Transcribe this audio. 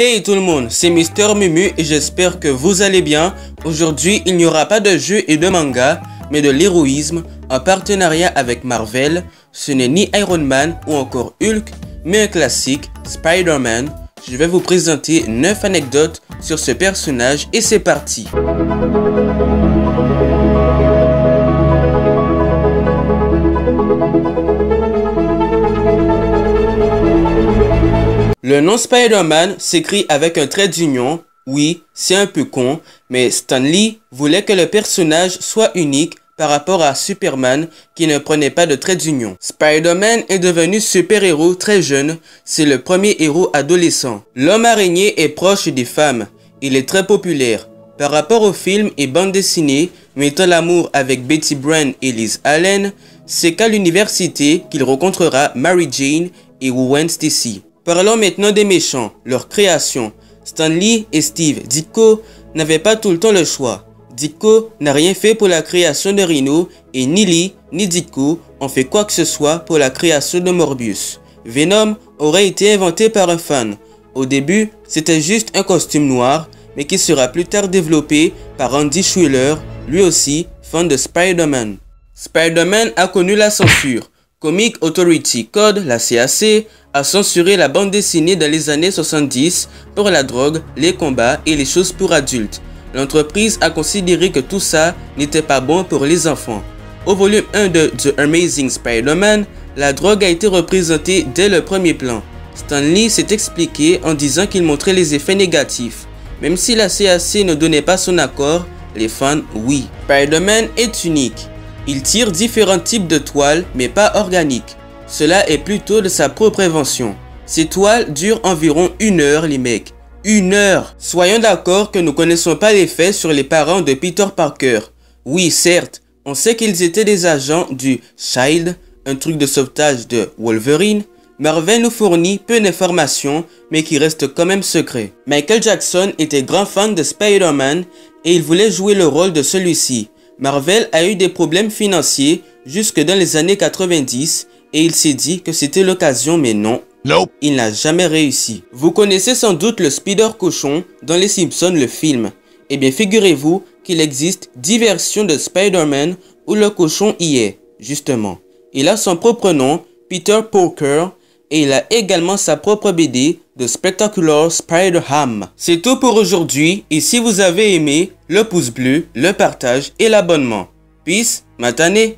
Hey tout le monde, c'est Mister Mumu et j'espère que vous allez bien. Aujourd'hui, il n'y aura pas de jeu et de manga, mais de l'héroïsme en partenariat avec Marvel. Ce n'est ni Iron Man ou encore Hulk, mais un classique, Spider-Man. Je vais vous présenter 9 anecdotes sur ce personnage et c'est parti. Le nom Spider-Man s'écrit avec un trait d'union. Oui, c'est un peu con, mais Stan Lee voulait que le personnage soit unique par rapport à Superman qui ne prenait pas de trait d'union. Spider-Man est devenu super-héros très jeune, c'est le premier héros adolescent. L'homme araignée est proche des femmes, il est très populaire. Par rapport aux films et bandes dessinées mettant l'amour avec Betty Brant et Liz Allen, c'est qu'à l'université qu'il rencontrera Mary Jane et Gwen Stacy. Parlons maintenant des méchants, leur création. Stan Lee et Steve Ditko n'avaient pas tout le temps le choix. Ditko n'a rien fait pour la création de Rhino et ni Lee ni Ditko ont fait quoi que ce soit pour la création de Morbius. Venom aurait été inventé par un fan. Au début, c'était juste un costume noir, mais qui sera plus tard développé par Andy Schuyler, lui aussi fan de Spider-Man. Spider-Man a connu la censure. Comic Authority Code, la CAC, a censuré la bande dessinée dans les années 70 pour la drogue, les combats et les choses pour adultes. L'entreprise a considéré que tout ça n'était pas bon pour les enfants. Au volume 1 de The Amazing Spider-Man, la drogue a été représentée dès le premier plan. Stan Lee s'est expliqué en disant qu'il montrait les effets négatifs. Même si la CAC ne donnait pas son accord, les fans, oui. Spider-Man est unique. Il tire différents types de toiles, mais pas organiques. Cela est plutôt de sa propre invention. Ces toiles durent environ 1 heure, les mecs. 1 heure! Soyons d'accord que nous connaissons pas les faits sur les parents de Peter Parker. Oui, certes, on sait qu'ils étaient des agents du SHIELD, un truc de sauvetage de Wolverine. Marvel nous fournit peu d'informations, mais qui restent quand même secrets. Michael Jackson était grand fan de Spider-Man et il voulait jouer le rôle de celui-ci. Marvel a eu des problèmes financiers jusque dans les années 90 et il s'est dit que c'était l'occasion, mais non. Nope. Il n'a jamais réussi. Vous connaissez sans doute le Spider-Cochon dans Les Simpsons, le film. Eh bien, figurez-vous qu'il existe 10 versions de Spider-Man où le cochon y est, justement. Il a son propre nom, Peter Parker, et il a également sa propre BD, The Spectacular Spider-Ham. C'est tout pour aujourd'hui, et si vous avez aimé, le pouce bleu, le partage et l'abonnement. Peace, matane.